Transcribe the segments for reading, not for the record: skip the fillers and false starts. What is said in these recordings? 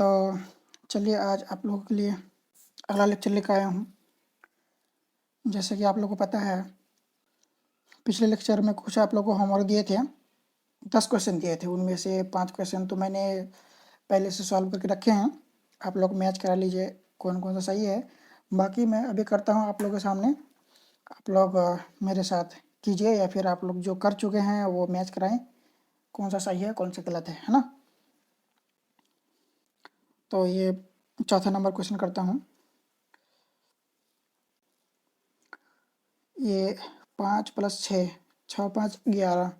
तो चलिए आज आप लोगों के लिए अगला लेक्चर लेकर आया हूँ। जैसे कि आप लोगों को पता है, पिछले लेक्चर में कुछ आप लोगों को होमवर्क दिए थे, 10 क्वेश्चन दिए थे। उनमें से 5 क्वेश्चन तो मैंने पहले से सॉल्व करके रखे हैं। आप लोग मैच करा लीजिए कौन कौन सा सही है। बाकी मैं अभी करता हूँ आप लोगों के सामने, आप लोग मेरे साथ कीजिए, या फिर आप लोग जो कर चुके हैं वो मैच कराएं, कौन सा सही है कौन सा गलत है ना। तो ये चौथा नंबर क्वेश्चन करता हूँ। ये 5 + 6, 6 × 5 = 11।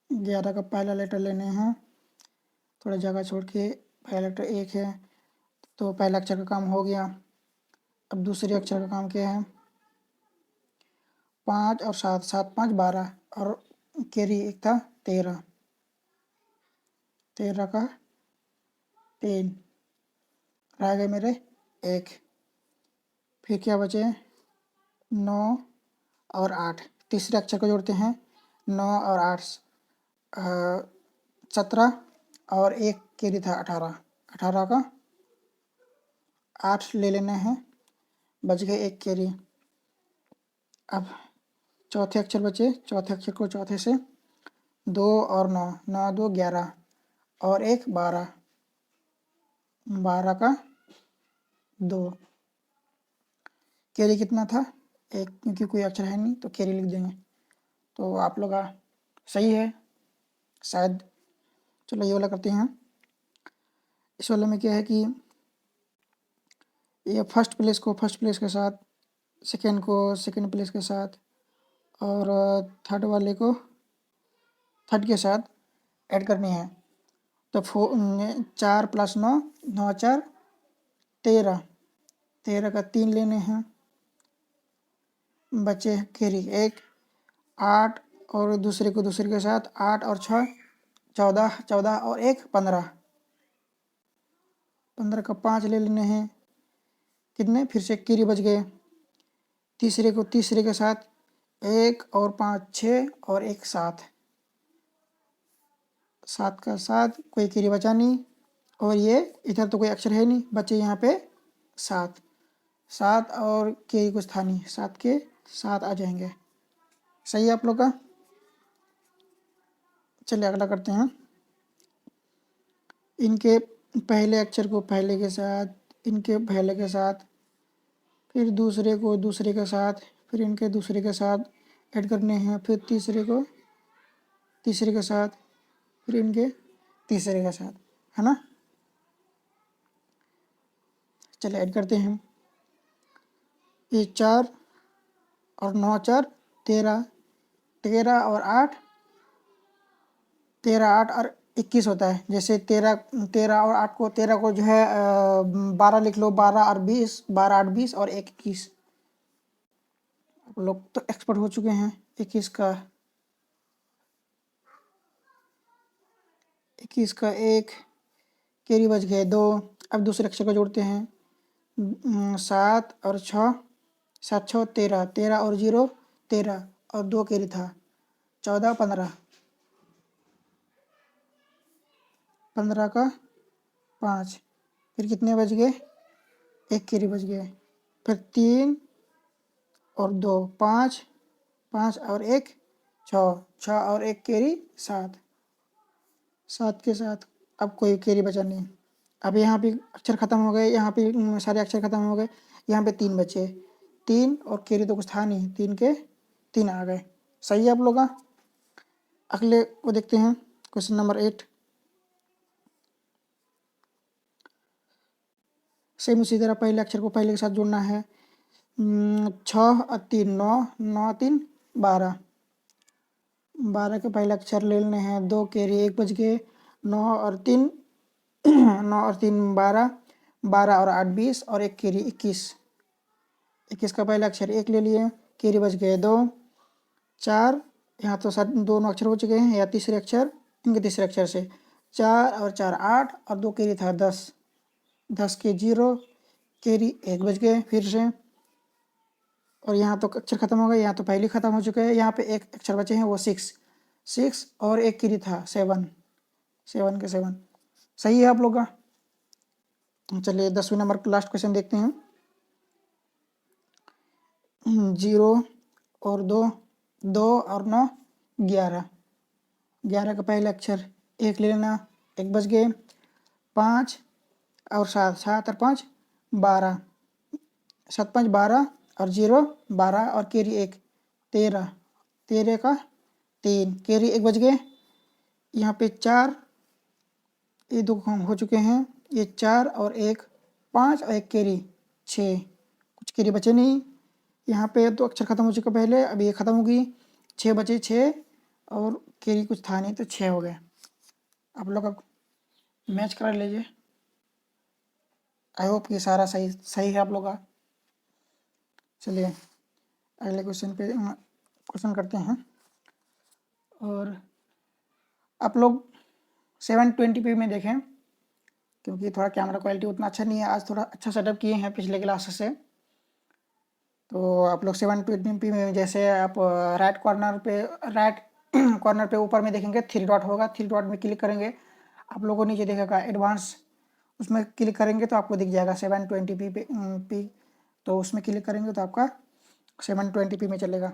11 का पहला लेटर लेने हैं, थोड़ा जगह छोड़ के। पहला लेटर 1 है तो पहला अक्षर का काम हो गया। अब दूसरे अक्षर का काम क्या है? 5 और 7, 7 × 5 = 12 और कैरी एक था 13, 13 का 3 रह गए मेरे 1। फिर क्या बचे? 9 और 8, तीसरे अक्षर को जोड़ते हैं। 9 और 8 17 और 1 कैरी था 18, 18 का 8 ले लेना है, बच गए 1 कैरी। अब चौथे अक्षर बचे, चौथे अक्षर को चौथे से 2 और 9, 9 2 11 और 1 12, 12 का 2। कैरी कितना था? 1, क्योंकि कोई अक्षर है नहीं तो कैरी लिख देंगे। तो आप लोग सही है शायद। चलो ये वाला करते हैं। इस वाले में क्या है कि ये फर्स्ट प्लेस को फर्स्ट प्लेस के साथ, सेकंड को सेकंड प्लेस के साथ, और थर्ड वाले को थर्ड के साथ ऐड करनी है। तो 4 + 9, 9 × 4 13, 13 का 3 लेने हैं, बचे कैरी 1, 8 और दूसरे को दूसरे के साथ 8 और 6 14, 14 और 1 15, 15 का 5 ले लेने हैं। कितने? फिर से कैरी बच गए। तीसरे को तीसरे के साथ 1 और 5 6 और 1 7, 7 का 7, कोई कैरी बचा नहीं। और ये इधर तो कोई अक्षर है नहीं, बचे यहाँ पे 7, 7 और कैरी कुछ था नहीं, 7 के 7 आ जाएंगे। सही है आप लोग का। चलिए अगला करते हैं। इनके पहले अक्षर को पहले के साथ, इनके पहले के साथ, फिर दूसरे को दूसरे के साथ, फिर इनके दूसरे के साथ ऐड करने हैं, फिर तीसरे को तीसरे के साथ, फिर इनके तीसरे के साथ, है ना। चलिए ऐड करते हैं। ये 4 और 9 4 13, 13 और 8 13 8 और 21 होता है। जैसे 13 और 8 को 13 को जो है 12 लिख लो, 12 और 20, 12 8 20 और 1 21। आप लोग तो एक्सपर्ट हो चुके हैं। 21 का 1 कैरी बच गए 2। अब दूसरे अक्षर को जोड़ते हैं। 7 और 6, 7 6 13, 13 और 0 13 और 2 कैरी था 14 15, 15 का 5, फिर कितने बच गए? 1 कैरी बच गए। फिर 3 और 2 5, 5 और 1 6, 6 और 1 कैरी 7, 7 के साथ अब कोई कैरी बचा नहीं। अब यहाँ पे अक्षर ख़त्म हो गए, यहाँ पे सारे अक्षर ख़त्म हो गए। यहाँ पे 3 बचे, 3 और कैरी तो कुछ था नहीं, 3 के 3 आ गए। सही है आप लोग का। अगले को देखते हैं, क्वेश्चन नंबर 8। सेम उसी तरह पहले अक्षर को पहले के साथ जोड़ना है। 6 और 3 9, 9 3 12, 12 के पहले अक्षर ले लेने हैं। 2 कैरी 1 बच गए। 9 और 3 9 और 3 12, 12 और 8 20 और 1 कैरी 21, 21 का पहला अक्षर 1 ले लिए, कैरी बच गए 2 4। यहाँ तो सब दोनों अक्षर हो चुके हैं, या तीसरे अक्षर, इनके तीसरे अक्षर से 4 और 4 8 और 2 कैरी था 10, 10 के 0 कैरी 1 बच गए फिर से। और यहाँ तो अक्षर खत्म हो गए, यहाँ तो पहले ख़त्म हो चुके हैं। यहाँ पे एक अक्षर बचे हैं, वो 6 और 1 कैरी था 7, 7 के 7। सही है आप लोग का। चलिए 10वें नंबर का लास्ट क्वेश्चन देखते हैं। 0 और 2, 2 और 9 11, 11 का पहला अक्षर 1 ले लेना, 1 बच गए। 5 और 7, 7 और 5 12, 7 5 12 और 0 12 और कैरी 1 13, 13 का 3, कैरी 1 बच गए। यहाँ पे 4, ये 2 हो चुके हैं, ये 4 और 1 5 और 1 कैरी 6, कुछ कैरी बचे नहीं। यहाँ पे तो अक्षर खत्म हो चुका पहले, अब ये खत्म होगी, 6 बचे, 6 और कैरी कुछ था नहीं तो 6 हो गए। आप लोग अब मैच करा लीजिए। आई होप ये सारा सही सही है आप लोग का। चलिए अगले क्वेश्चन पे क्वेश्चन करते हैं। और आप लोग 720p में देखें, क्योंकि थोड़ा कैमरा क्वालिटी उतना अच्छा नहीं है। आज थोड़ा अच्छा सेटअप किए हैं पिछले क्लास से, तो आप लोग 720p में जैसे आप राइट कॉर्नर पे ऊपर में देखेंगे 3 डॉट होगा, 3 डॉट में क्लिक करेंगे, आप लोगों को नीचे देखेगा एडवांस, उसमें क्लिक करेंगे तो आपको दिख जाएगा 720p तो उसमें क्लिक करेंगे तो आपका 720p में चलेगा।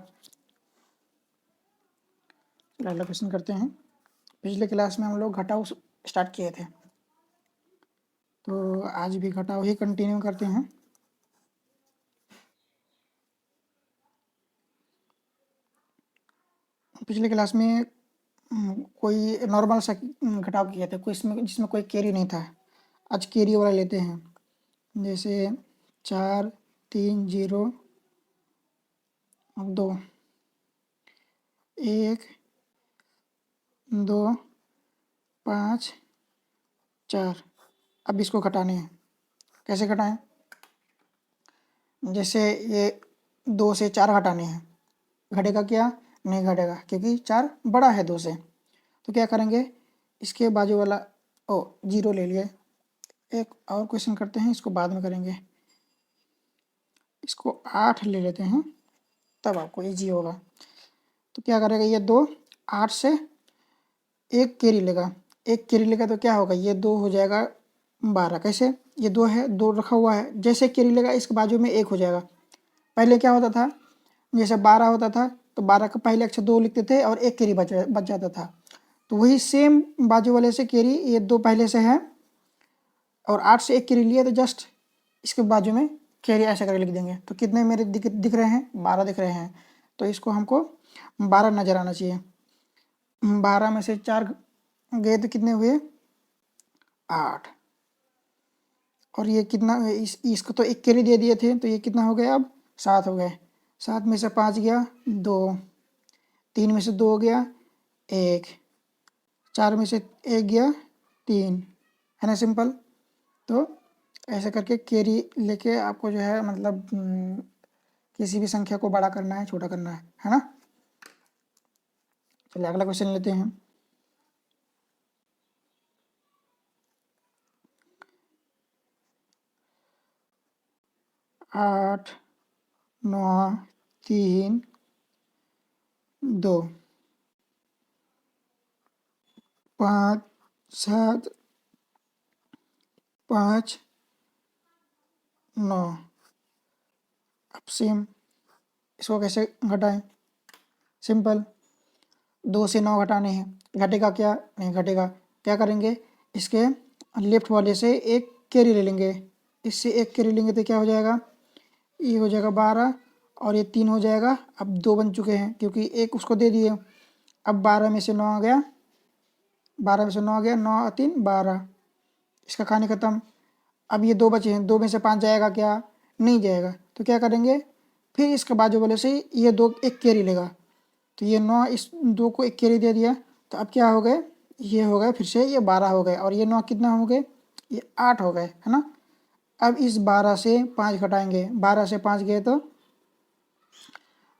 अगला क्वेश्चन करते हैं। पिछले क्लास में हम लोग घटाव स्टार्ट किए थे, तो आज भी घटाव ही कंटिन्यू करते हैं। पिछले क्लास में कोई नॉर्मल सा घटाव किया था, कोई इसमें जिसमें कोई कैरी नहीं था। आज कैरी वाला लेते हैं, जैसे 4 3 0 2 1 2 5 4। अब इसको घटाने हैं, कैसे घटाएं? जैसे ये 2 से 4 घटाने हैं, घटेगा क्या? नहीं घटेगा, क्योंकि 4 बड़ा है 2 से। तो क्या करेंगे, इसके बाजू वाला 0 ले लिए। एक और क्वेश्चन करते हैं, इसको बाद में करेंगे। इसको 8 ले लेते हैं, तब आपको ईजी होगा। तो क्या करेगा, ये 2 8 से 1 कैरी लेगा, 1 कैरी लेगा तो क्या होगा, ये 2 हो जाएगा 12। कैसे? ये 2 है, 2 रखा हुआ है, जैसे कैरी लेगा इसके बाजू में 1 हो जाएगा। पहले क्या होता था, जैसे 12 होता था तो 12 का पहले अक्षर 2 लिखते थे और 1 कैरी बच जाता था। तो वही सेम बाजू वाले से कैरी, ये 2 पहले से है और 8 से 1 कैरी लिए तो जस्ट इसके बाजू में कैरी ऐसा करके लिख देंगे। तो कितने मेरे दिख रहे हैं? 12 दिख रहे हैं। तो इसको हमको 12 नज़र आना चाहिए। 12 में से 4 गए तो कितने हुए? 8। और ये कितना, इसको तो 1 कैरी दे दिए थे, तो ये कितना हो गया अब? 7 हो गए। 7 में से 5 गया 2, 3 में से 2 हो गया 1, 4 में से 1 गया 3, है ना सिंपल। तो ऐसे करके कैरी लेके आपको जो है मतलब किसी भी संख्या को बड़ा करना है, छोटा करना है ना। चलिए अगला क्वेश्चन लेते हैं। 8 9 3 2 5 7 5 9। अब सेम इसको कैसे घटाएं? सिंपल, 2 से 9 घटाने हैं, घटेगा क्या? नहीं घटेगा। क्या करेंगे, इसके लेफ्ट वाले से 1 कैरी ले लेंगे, इससे 1 कैरी लेंगे तो क्या हो जाएगा, ये हो जाएगा 12 और ये 3 हो जाएगा। अब 2 बन चुके हैं क्योंकि 1 उसको दे दिए। अब 12 में से 9 आ गया, 12 में से 9 आ गया, 9 और 3 12, इसका कहानी ख़त्म। अब ये 2 बचे हैं, 2 में से 5 जाएगा क्या? नहीं जाएगा। तो क्या करेंगे, फिर इसके बाजू वाले से ये 2 1 कैरी लेगा, तो ये 9 इस 2 को 1 कैरी दे दिया। तो अब क्या हो गए, ये हो गए फिर से ये 12 हो गए, और ये 9 कितना हो गए, ये 8 हो गए, है ना। अब इस 12 से 5 घटाएंगे, 12 से 5 गए तो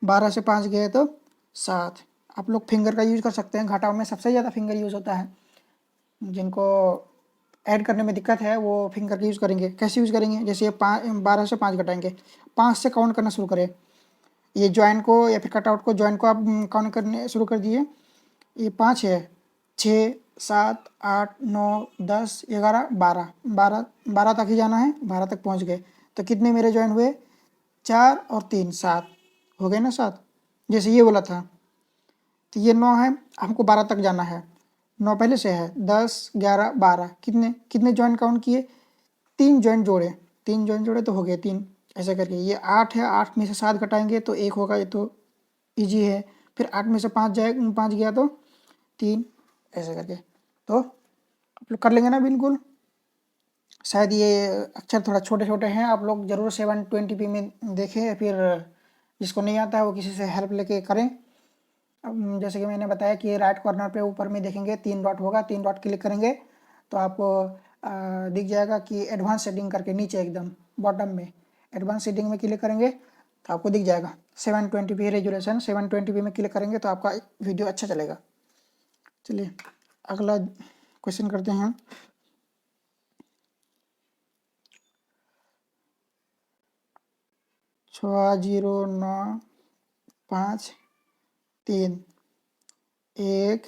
12 से 5 गए तो 7। आप लोग फिंगर का यूज़ कर सकते हैं, घटाव में सबसे ज़्यादा फिंगर यूज़ होता है। जिनको ऐड करने में दिक्कत है वो फिंगर का यूज़ करेंगे। कैसे यूज़ करेंगे, जैसे ये 12 से 5 घटाएंगे, 5 से काउंट करना शुरू करें। ये ज्वाइन को या फिर कटआउट को, ज्वाइन को आप काउंट करने शुरू कर दिए, ये 5 है, 6 7, 8, 9, 10, 11, 12, 12 तक ही जाना है, 12 तक पहुंच गए। तो कितने मेरे ज्वाइन हुए? 4 और 3 7 हो गए ना, 7। जैसे ये बोला था, तो ये 9 है, हमको 12 तक जाना है। 9 पहले से है, 10, 11, 12, कितने कितने ज्वाइन काउंट किए? 3 ज्वाइन जोड़े, 3 ज्वाइन जोड़े तो हो गए 3। ऐसे करके ये 8 है, 8 में से 7 घटाएंगे तो 1 होगा, ये तो इजी है। फिर 8 में से 5 जाए, 5 गया तो 3, ऐसे करके। तो आप लोग कर लेंगे ना बिल्कुल। शायद ये अक्षर थोड़ा छोटे छोटे हैं, आप लोग ज़रूर 720p में देखें, फिर जिसको नहीं आता है वो किसी से हेल्प लेके करें। जैसे कि मैंने बताया कि राइट कॉर्नर पे ऊपर में देखेंगे 3 डॉट होगा, 3 डॉट क्लिक करेंगे तो आपको दिख जाएगा कि एडवांस सेटिंग करके, नीचे एकदम बॉटम में एडवांस सेटिंग में क्लिक करेंगे तो आपको दिख जाएगा 720p रेजोल्यूशन। 720p में क्लिक करेंगे तो आपका वीडियो अच्छा चलेगा। चलिए अगला क्वेश्चन करते हैं। छः 0 9 5 3 1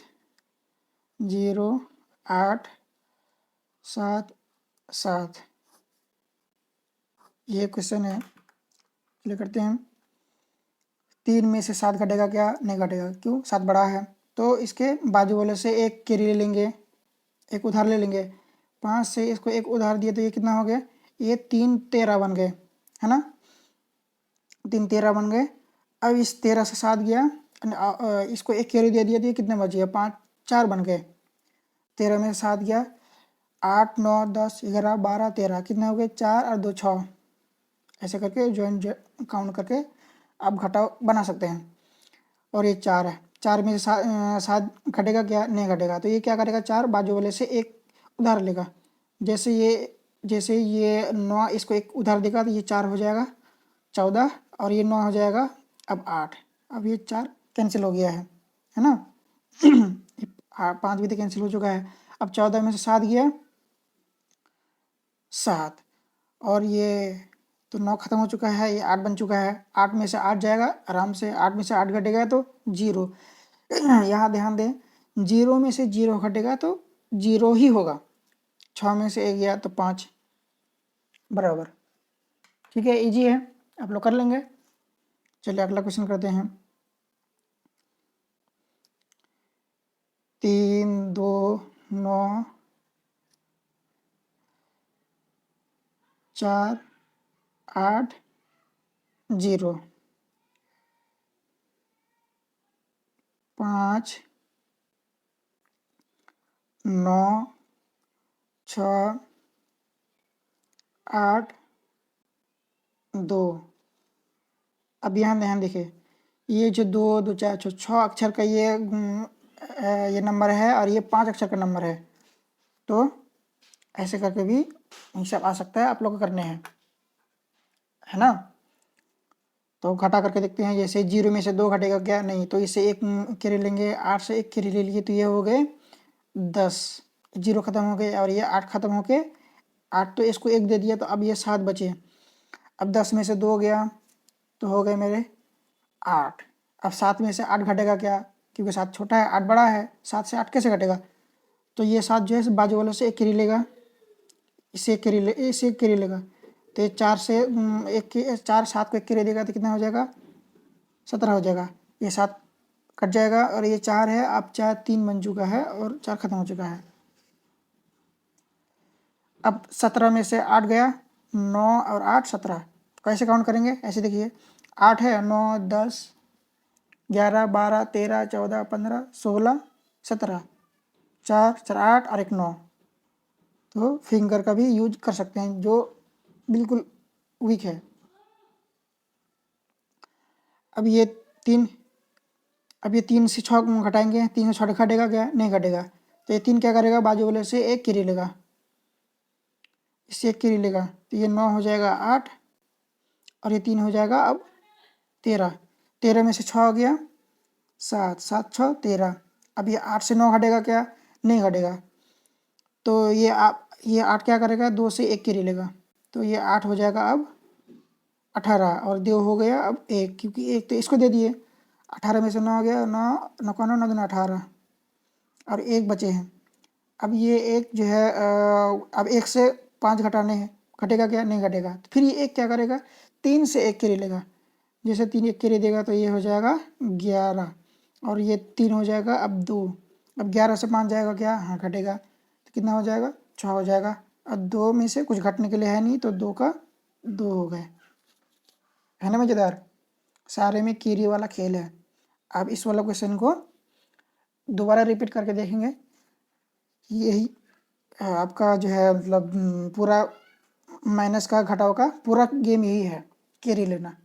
0 8 7 7, ये क्वेश्चन है। क्लिक करते हैं। 3 में से 7 घटेगा क्या? नहीं घटेगा। क्यों? 7 बड़ा है। तो इसके बाजू वाले से एक कैरी ले लेंगे, एक उधार ले लेंगे। 5 से इसको एक उधार दिए तो ये कितना हो गया? ये 3 13 बन गए, है ना? 3 13 बन गए। अब इस 13 से 7 गया, इसको एक कैरी दे दिया तो ये कितने बच गए? 5 4 बन गए। 13 में से 7 गया, 8 9 10 11 12 13, कितने हो गए? 4 और 2 6। ऐसे करके ज्वाइन काउंट करके आप घटाव बना सकते हैं। और ये 4 है, 4 में से 7 घटेगा क्या? नहीं घटेगा। तो ये क्या करेगा? 4 बाजू वाले से एक उधार लेगा। जैसे ये 9 इसको एक उधार देगा तो ये 4 हो जाएगा 14, और ये 9 हो जाएगा अब 8। अब ये 4 कैंसिल हो गया है ना? 5 भी तो कैंसिल हो चुका है। अब 14 में से 7 गया 7, और ये तो 9 खत्म हो चुका है, ये 8 बन चुका है। 8 में से 8 जाएगा आराम से, 8 में से 8 घटेगा तो 0। यहाँ ध्यान दें, 0 में से 0 घटेगा तो 0 ही होगा। 6 में से 1 गया तो 5 बराबर। ठीक है, इजी है, आप लोग कर लेंगे। चलिए अगला क्वेश्चन करते हैं। 3 2 9 4 8 0 5 9 6 8 2। अब यहाँ ध्यान देखिए, ये जो 2 2 4 6 अक्षर का ये नंबर है, और ये 5 अक्षर का नंबर है। तो ऐसे करके भी हिसाब आ सकता है, आप लोग को करने हैं, है ना? तो घटा करके देखते हैं। जैसे 0 में से 2 घटेगा क्या? नहीं। तो इससे एक कैरी लेंगे, 8 से एक कैरी ले लिए तो ये हो गए 10। 0 खत्म हो गए, और ये 8 खत्म हो के 8 तो इसको एक दे दिया तो अब ये 7 बचे। अब 10 में से 2 गया तो हो गए मेरे 8। अब 7 में से 8 घटेगा क्या? क्योंकि 7 छोटा है, 8 बड़ा है, 7 से 8 कैसे घटेगा? तो ये 7 जो है बाजू वालों से एक कैरी लेगा, इससे एक कैरी लेगा। तो ये 4 से 4 7 को एक कैरी देगा तो कितना हो जाएगा? 17 हो जाएगा। ये 7 कट जाएगा, और ये 4 है, अब 4 3 बन चुका है और 4 खत्म हो चुका है। अब 17 में से 8 गया, 9 और 8 17। कैसे काउंट करेंगे? ऐसे देखिए, 8 है, 9 10 11 12 13 14 15 16 17, 4 4 8 और 1 9। तो फिंगर का भी यूज कर सकते हैं जो बिल्कुल वीक है। अब ये 3 अब ये 3 से 6 घटाएंगे, 3 से 6 घटेगा क्या? नहीं घटेगा। तो ये 3 क्या करेगा? बाजू वाले से एक कैरी लेगा, इससे एक कैरी लेगा तो ये 9 हो जाएगा 8, और ये 3 हो जाएगा अब 13। 13 में से 6 हो गया 7, 7 6 13। अब ये 8 से 9 घटेगा क्या? नहीं घटेगा। तो ये 8 क्या करेगा? 2 से एक कैरी लेगा, तो ये 8 हो जाएगा अब 18, और 2 हो गया अब 1, क्योंकि 1 तो इसको दे दिए। 18 में से 9 हो गया, 9 9 9 9 18, और 1 बचे हैं। अब ये एक जो है अब 1 से 5 घटाने हैं, घटेगा क्या? नहीं घटेगा। तो फिर ये एक क्या करेगा? 3 से 1 कैरी लेगा। जैसे 3 1 कैरी देगा तो ये हो जाएगा 11 और ये 3 हो जाएगा अब 2। अब 11 से 5 जाएगा क्या? हाँ घटेगा। तो कितना हो जाएगा? 6 हो जाएगा। अब 2 में से कुछ घटने के लिए है नहीं तो 2 का 2 हो गए। है ना मज़ेदार? सारे में कैरी वाला खेल है। अब इस वाला क्वेश्चन को दोबारा रिपीट करके देखेंगे। यही आपका जो है मतलब पूरा माइनस का घटाव का पूरा गेम यही है, कैरी लेना।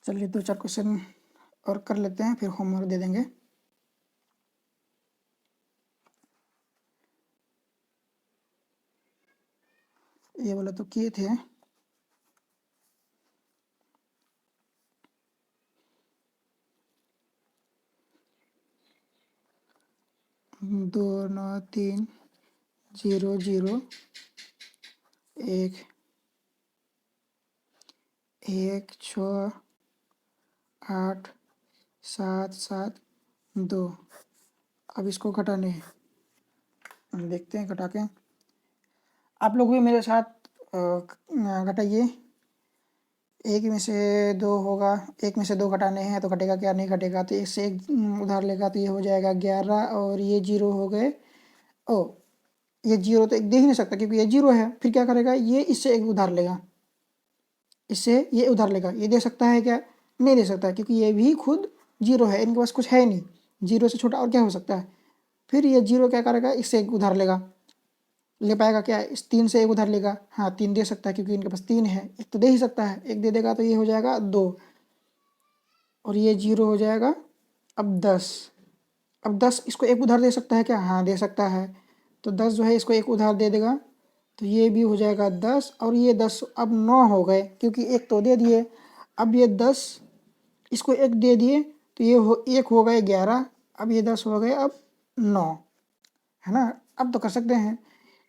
चलिए 2-4 क्वेश्चन और कर लेते हैं, फिर होमवर्क दे देंगे। ये वाला तो किए थे। दो 9 3 0 0 1 1 6 8 7 7 2। अब इसको घटाने हैं, देखते हैं घटा के। आप लोग भी मेरे साथ घटाइए। एक में से 2 होगा, एक में से 2 घटाने हैं तो घटेगा क्या? नहीं घटेगा। तो एक से एक उधार लेगा तो ये हो जाएगा 11 और ये 0 हो गए। ओ ये 0 तो एक दे ही नहीं सकता क्योंकि ये 0 है। फिर क्या करेगा? ये इससे एक उधार लेगा, इससे ये उधार लेगा। ये दे सकता है क्या? नहीं दे सकता क्योंकि ये भी खुद 0 है, इनके पास कुछ है नहीं। 0 से छोटा और क्या हो सकता है? फिर ये 0 क्या करेगा? इससे एक उधार लेगा। ले पाएगा क्या? इस 3 से एक उधार लेगा। हाँ 3 दे सकता है क्योंकि इनके पास 3 है। एक तो दे ही सकता है, एक दे देगा तो ये हो जाएगा 2 और ये 0 हो जाएगा अब 10। अब 10 इसको एक उधार दे सकता है क्या? हाँ दे सकता है। तो 10 जो है इसको एक उधार दे देगा तो ये भी हो जाएगा 10 और ये 10 अब 9 हो गए क्योंकि एक तो दे दिए। अब ये 10 इसको एक दे दिए तो ये एक हो गए 11। अब ये 10 हो गए अब 9। है ना? अब तो कर सकते हैं।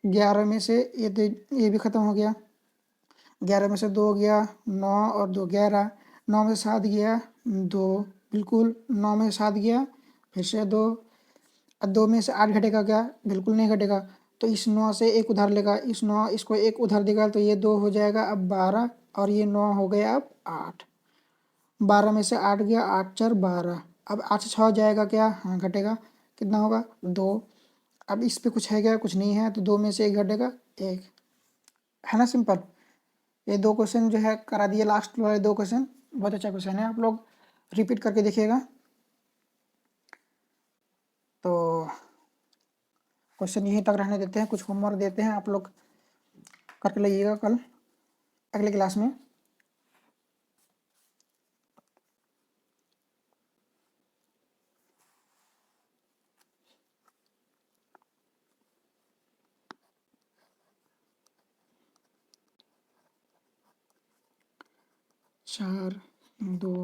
11 में से ये भी ख़त्म हो गया। 11 में से 2 गया 9 और 2 11। 9 में से 7 गया 2, बिल्कुल 9 में से 7 गया फिर से 2। अब 2 में से 8 घटेगा क्या? बिल्कुल नहीं घटेगा। तो इस 9 से एक उधार लेगा, इस 9 इसको एक उधार देगा तो ये 2 हो जाएगा अब 12 और ये 9 हो गया अब 8। 12 में से 8 गया, 8 4 12। अब 8 से 6 जाएगा क्या? हाँ घटेगा। कितना होगा? 2। अब इस पे कुछ है क्या? कुछ नहीं है तो 2 में से एक घटेगा 1। है ना सिंपल? ये 2 क्वेश्चन जो है करा दिए, लास्ट वाले 2 क्वेश्चन बहुत अच्छा क्वेश्चन है। आप लोग रिपीट करके देखिएगा। तो क्वेश्चन यहीं तक रहने देते हैं, कुछ होमवर्क देते हैं, आप लोग करके लाइएगा कल अगले क्लास में। चार 2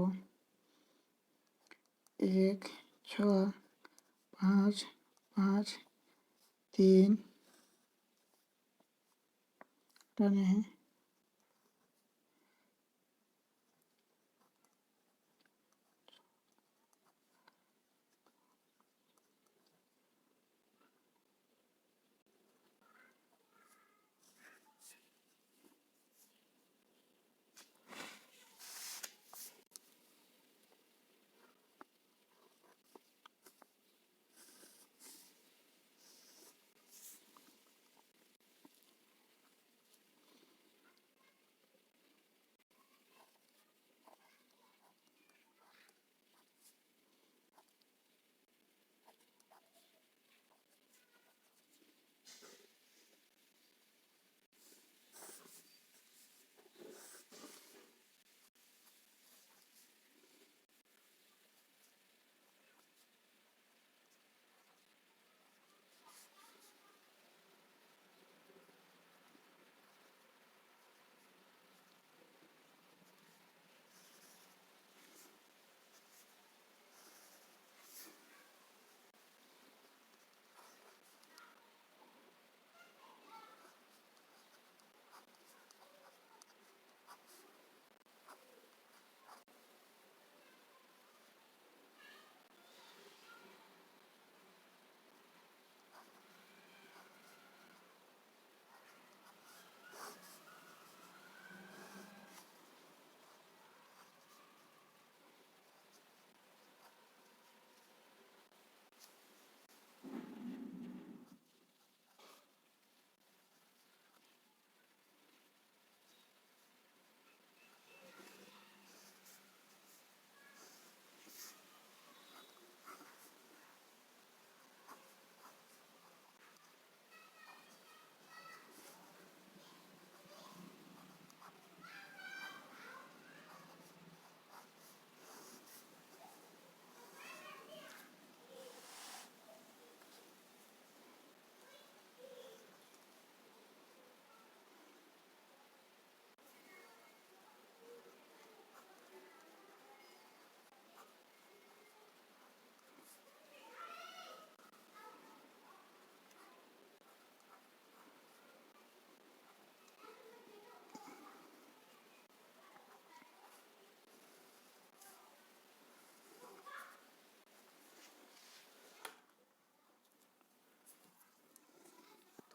1 6 5 5 3 रहने हैं।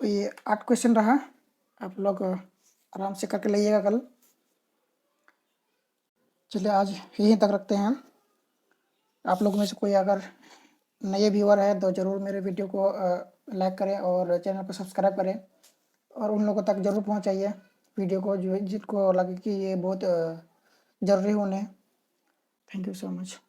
तो ये 8 क्वेश्चन रहा, आप लोग आराम से करके लाइएगा कल। चलिए आज यहीं तक रखते हैं। आप लोग में से कोई अगर नए व्यूअर है तो ज़रूर मेरे वीडियो को लाइक करें और चैनल को सब्सक्राइब करें, और उन लोगों तक ज़रूर पहुंचाइए वीडियो को जो जिनको लगे कि ये बहुत ज़रूरी होने। Thank you so much.